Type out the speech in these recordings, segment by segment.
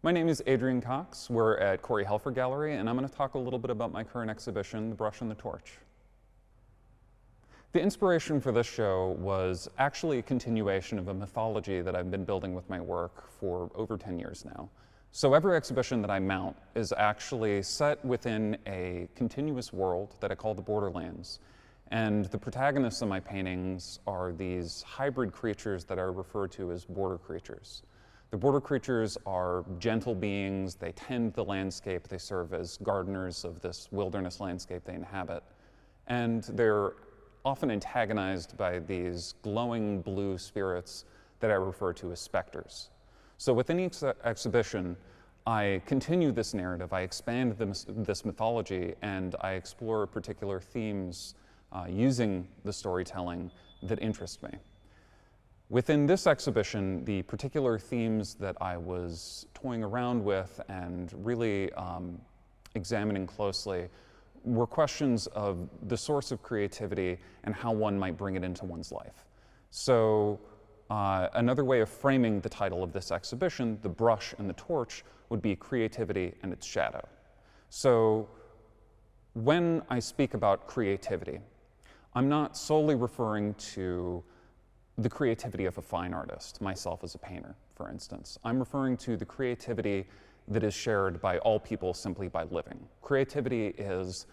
My name is Adrian Cox. We're at Corey Helford Gallery, and I'm going to talk a little bit about my current exhibition, The Brush and the Torch. The inspiration for this show was actually a continuation of a mythology that I've been building with my work for over 10 years now. So every exhibition that I mount is actually set within a continuous world that I call the Borderlands. And the protagonists of my paintings are these hybrid creatures that I refer to as border creatures. The border creatures are gentle beings. They tend the landscape. They serve as gardeners of this wilderness landscape they inhabit. And they're often antagonized by these glowing blue spirits that I refer to as specters. So within each exhibition, I continue this narrative. I expand this mythology, and I explore particular themes using the storytelling that interest me. Within this exhibition, the particular themes that I was toying around with and really examining closely were questions of the source of creativity and how one might bring it into one's life. So another way of framing the title of this exhibition, The Brush and the Torch, would be creativity and its shadow. So when I speak about creativity, I'm not solely referring to the creativity of a fine artist, myself as a painter, for instance. I'm referring to the creativity that is shared by all people simply by living. Creativity is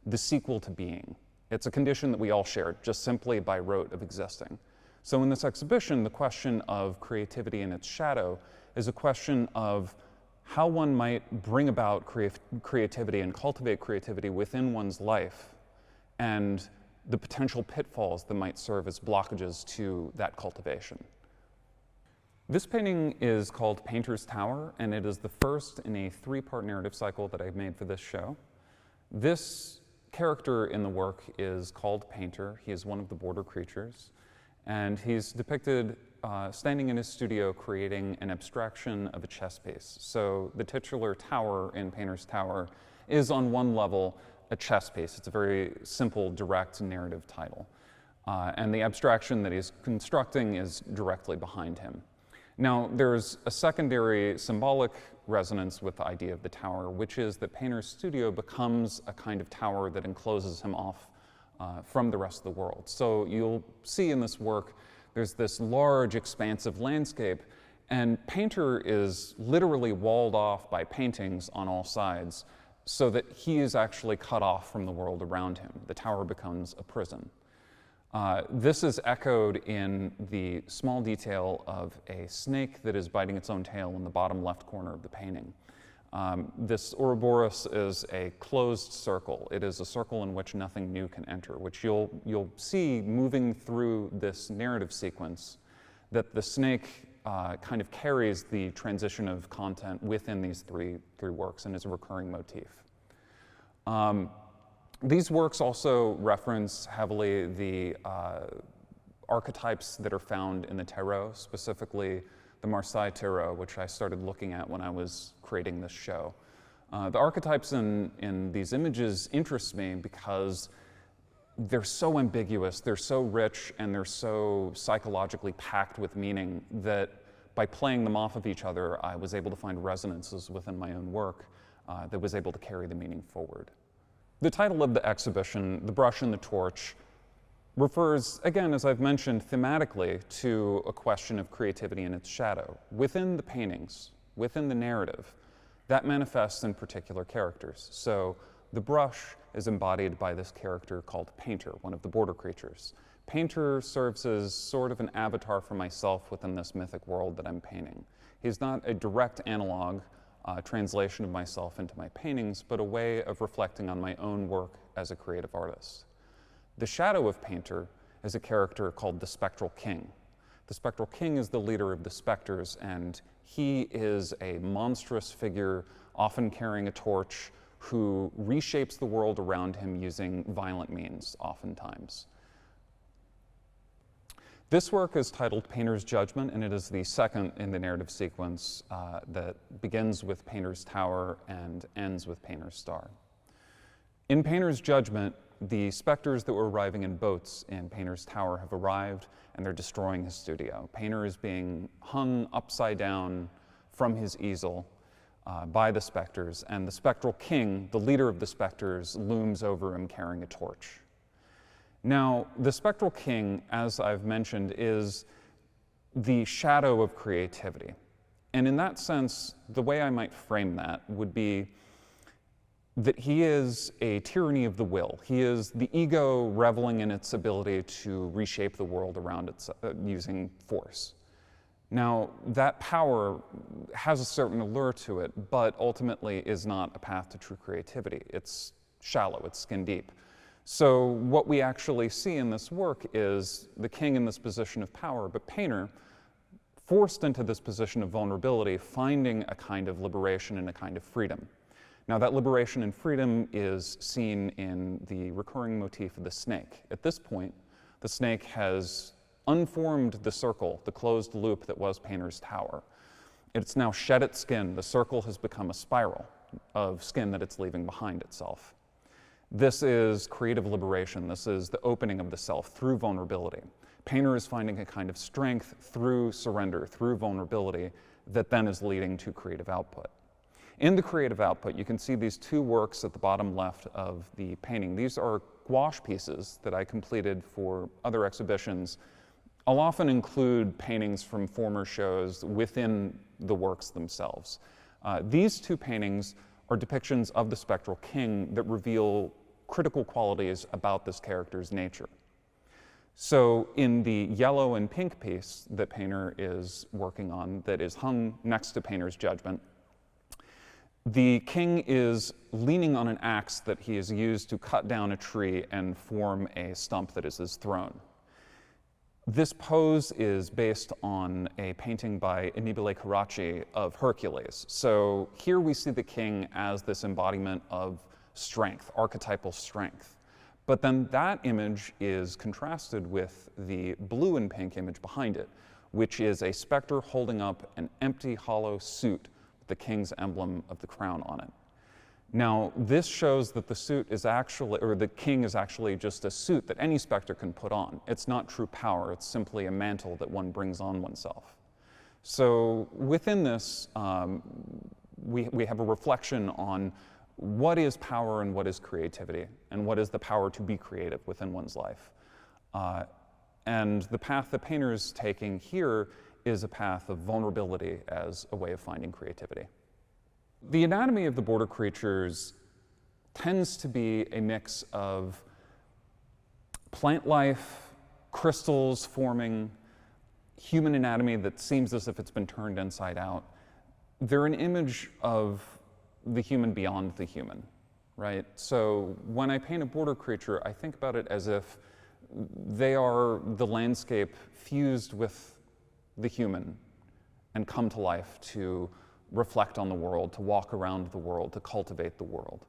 the sequel to being. It's a condition that we all share just simply by rote of existing. So in this exhibition, the question of creativity and its shadow is a question of how one might bring about creativity and cultivate creativity within one's life, and the potential pitfalls that might serve as blockages to that cultivation. This painting is called Painter's Tower, and it is the first in a three-part narrative cycle that I've made for this show. This character in the work is called Painter. He is one of the border creatures, and he's depicted standing in his studio creating an abstraction of a chess piece. So the titular tower in Painter's Tower is on one level a chess piece. It's a very simple, direct narrative title. And the abstraction that he's constructing is directly behind him. Now, there's a secondary symbolic resonance with the idea of the tower, which is that Painter's studio becomes a kind of tower that encloses him off from the rest of the world. So you'll see in this work, there's this large, expansive landscape, and Painter is literally walled off by paintings on all sides, so that he is actually cut off from the world around him. The tower becomes a prison. This is echoed in the small detail of a snake that is biting its own tail in the bottom left corner of the painting. This Ouroboros is a closed circle. It is a circle in which nothing new can enter, which you'll see moving through this narrative sequence, that the snake kind of carries the transition of content within these three works and is a recurring motif. These works also reference heavily the archetypes that are found in the tarot, specifically the Marseille tarot, which I started looking at when I was creating this show. The archetypes in these images interest me because they're so ambiguous, they're so rich, and they're so psychologically packed with meaning that by playing them off of each other, I was able to find resonances within my own work that was able to carry the meaning forward. The title of the exhibition, The Brush and the Torch, refers, again, as I've mentioned, thematically to a question of creativity and its shadow. Within the paintings, within the narrative, that manifests in particular characters. So the brush is embodied by this character called Painter, one of the border creatures. Painter serves as sort of an avatar for myself within this mythic world that I'm painting. He's not a direct analog translation of myself into my paintings, but a way of reflecting on my own work as a creative artist. The shadow of Painter is a character called the Spectral King. The Spectral King is the leader of the specters, and he is a monstrous figure, often carrying a torch, who reshapes the world around him using violent means, oftentimes. This work is titled Painter's Judgment, and it is the second in the narrative sequence that begins with Painter's Tower and ends with Painter's Star. In Painter's Judgment, the specters that were arriving in boats in Painter's Tower have arrived, and they're destroying his studio. Painter is being hung upside down from his easel by the specters, and the spectral king, the leader of the specters, looms over him carrying a torch. Now, the spectral king, as I've mentioned, is the shadow of creativity. And in that sense, the way I might frame that would be that he is a tyranny of the will. He is the ego reveling in its ability to reshape the world around it using force. Now, that power has a certain allure to it, but ultimately is not a path to true creativity. It's shallow, it's skin deep. So what we actually see in this work is the king in this position of power, but Painter, forced into this position of vulnerability, finding a kind of liberation and a kind of freedom. Now, that liberation and freedom is seen in the recurring motif of the snake. At this point, the snake has unformed the circle, the closed loop that was Painter's tower. It's now shed its skin. The circle has become a spiral of skin that it's leaving behind itself. This is creative liberation. This is the opening of the self through vulnerability. Painter is finding a kind of strength through surrender, through vulnerability, that then is leading to creative output. In the creative output, you can see these two works at the bottom left of the painting. These are gouache pieces that I completed for other exhibitions. I'll often include paintings from former shows within the works themselves. These two paintings are depictions of the spectral king that reveal critical qualities about this character's nature. So in the yellow and pink piece that Painter is working on, that is hung next to Painter's Judgment, the king is leaning on an axe that he has used to cut down a tree and form a stump that is his throne. This pose is based on a painting by Annibale Carracci of Hercules. So here we see the king as this embodiment of strength, archetypal strength. But then that image is contrasted with the blue and pink image behind it, which is a specter holding up an empty, hollow suit with the king's emblem of the crown on it. Now, this shows that the suit is actually, or the king is actually just a suit that any specter can put on. It's not true power, it's simply a mantle that one brings on oneself. So within this, we have a reflection on what is power and what is creativity, and what is the power to be creative within one's life. And the path that Painter is taking here is a path of vulnerability as a way of finding creativity. The anatomy of the border creatures tends to be a mix of plant life, crystals forming, human anatomy that seems as if it's been turned inside out. They're an image of the human beyond the human, right? So when I paint a border creature, I think about it as if they are the landscape fused with the human and come to life to reflect on the world, to walk around the world, to cultivate the world.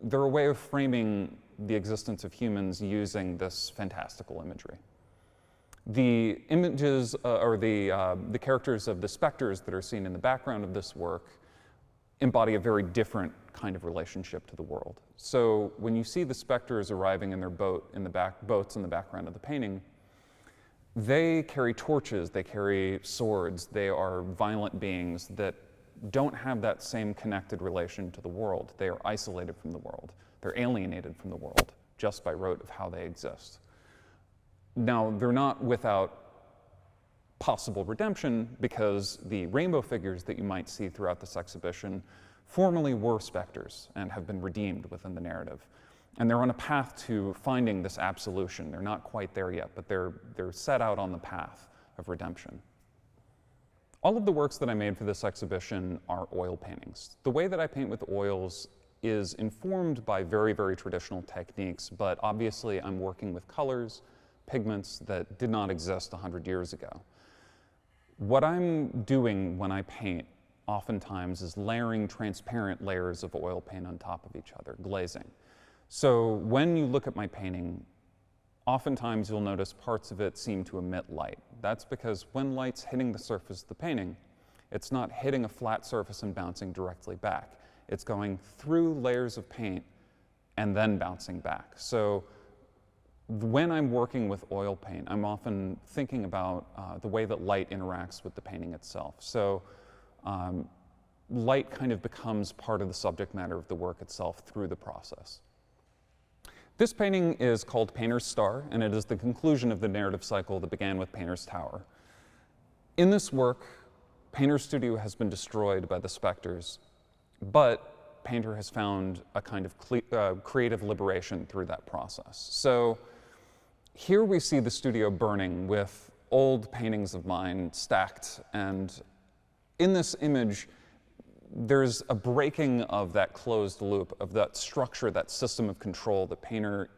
They're a way of framing the existence of humans using this fantastical imagery. The images, or the characters of the specters that are seen in the background of this work embody a very different kind of relationship to the world. So when you see the specters arriving in their boats in the background of the painting, they carry torches, they carry swords, they are violent beings that don't have that same connected relation to the world. They are isolated from the world. They're alienated from the world just by rote of how they exist. Now, they're not without possible redemption, because the rainbow figures that you might see throughout this exhibition formerly were specters and have been redeemed within the narrative. And they're on a path to finding this absolution. They're not quite there yet, but they're set out on the path of redemption. All of the works that I made for this exhibition are oil paintings. The way that I paint with oils is informed by very, very traditional techniques, but obviously I'm working with colors, pigments that did not exist 100 years ago. What I'm doing when I paint oftentimes is layering transparent layers of oil paint on top of each other, glazing. So when you look at my painting, oftentimes you'll notice parts of it seem to emit light. That's because when light's hitting the surface of the painting, it's not hitting a flat surface and bouncing directly back. It's going through layers of paint and then bouncing back. So when I'm working with oil paint, I'm often thinking about the way that light interacts with the painting itself. So light kind of becomes part of the subject matter of the work itself through the process. This painting is called Painter's Star, and it is the conclusion of the narrative cycle that began with Painter's Tower. In this work, Painter's studio has been destroyed by the specters, but Painter has found a kind of creative liberation through that process. So here we see the studio burning with old paintings of mine stacked, and in this image, there's a breaking of that closed loop, of that structure, that system of control that Painter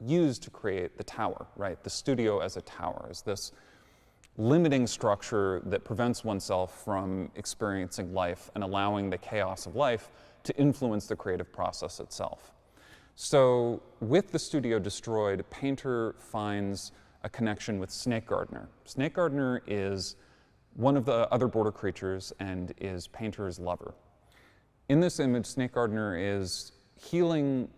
used to create the tower, right? The studio as a tower is this limiting structure that prevents oneself from experiencing life and allowing the chaos of life to influence the creative process itself. So with the studio destroyed, Painter finds a connection with Snake Gardener. Snake Gardener is one of the other border creatures and is Painter's lover. In this image, Snake Gardener is healing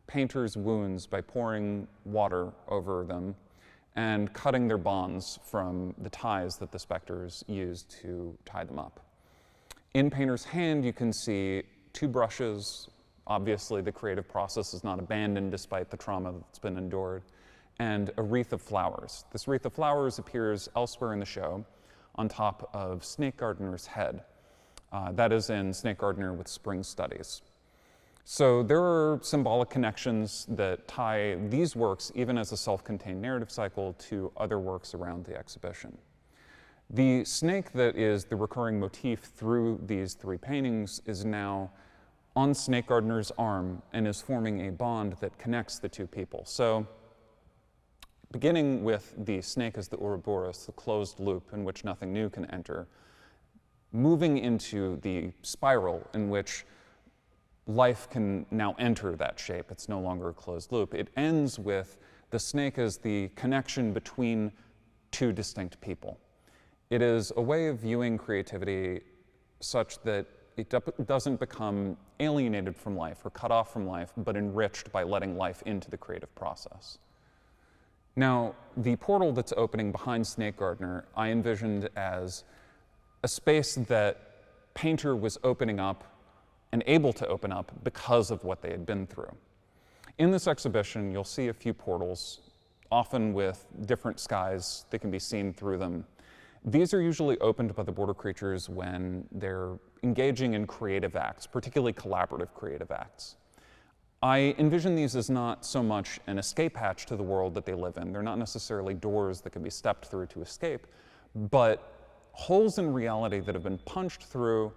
Painter's wounds by pouring water over them and cutting their bonds from the ties that the specters used to tie them up. In Painter's hand, you can see two brushes. Obviously, the creative process is not abandoned despite the trauma that's been endured, and a wreath of flowers. This wreath of flowers appears elsewhere in the show on top of Snake Gardener's head. That is in Snake Gardener with Spring Studies. So there are symbolic connections that tie these works, even as a self-contained narrative cycle, to other works around the exhibition. The snake that is the recurring motif through these three paintings is now on Snake Gardener's arm and is forming a bond that connects the two people. So beginning with the snake as the Ouroboros, the closed loop in which nothing new can enter, moving into the spiral in which life can now enter that shape. It's no longer a closed loop. It ends with the snake as the connection between two distinct people. It is a way of viewing creativity such that it doesn't become alienated from life or cut off from life, but enriched by letting life into the creative process. Now, the portal that's opening behind Snake Gardener, I envisioned as a space that Painter was opening up and able to open up because of what they had been through. In this exhibition, you'll see a few portals, often with different skies that can be seen through them. These are usually opened by the border creatures when they're engaging in creative acts, particularly collaborative creative acts. I envision these as not so much an escape hatch to the world that they live in. They're not necessarily doors that can be stepped through to escape, but holes in reality that have been punched through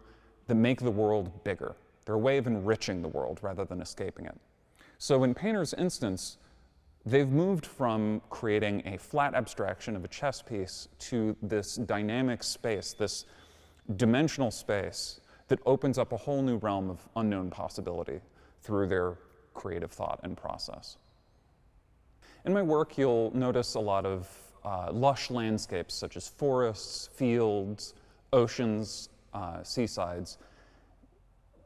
that make the world bigger. They're a way of enriching the world rather than escaping it. So in Painter's instance, they've moved from creating a flat abstraction of a chess piece to this dynamic space, this dimensional space that opens up a whole new realm of unknown possibility through their creative thought and process. In my work, you'll notice a lot of lush landscapes such as forests, fields, oceans, seasides.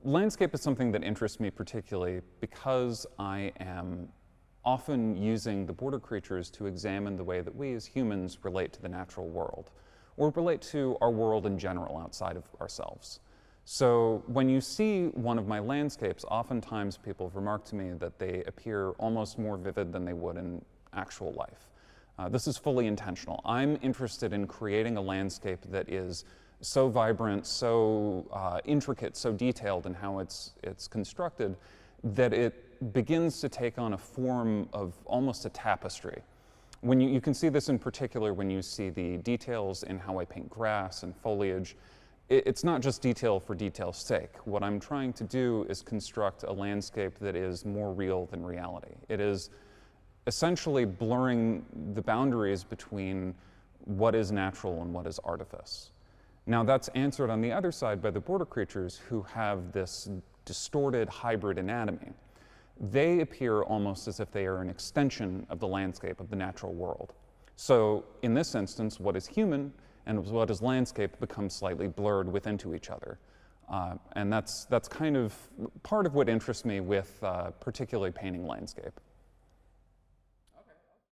Landscape is something that interests me particularly because I am often using the border creatures to examine the way that we as humans relate to the natural world, or relate to our world in general outside of ourselves. So when you see one of my landscapes, oftentimes people have remarked to me that they appear almost more vivid than they would in actual life. This is fully intentional. I'm interested in creating a landscape that is so vibrant, so intricate, so detailed in how it's constructed, that it begins to take on a form of almost a tapestry. When you can see this in particular when you see the details in how I paint grass and foliage. It's not just detail for detail's sake. What I'm trying to do is construct a landscape that is more real than reality. It is essentially blurring the boundaries between what is natural and what is artifice. Now that's answered on the other side by the border creatures who have this distorted hybrid anatomy. They appear almost as if they are an extension of the landscape of the natural world. So in this instance, what is human and what is landscape becomes slightly blurred into each other. And that's kind of part of what interests me with particularly painting landscape.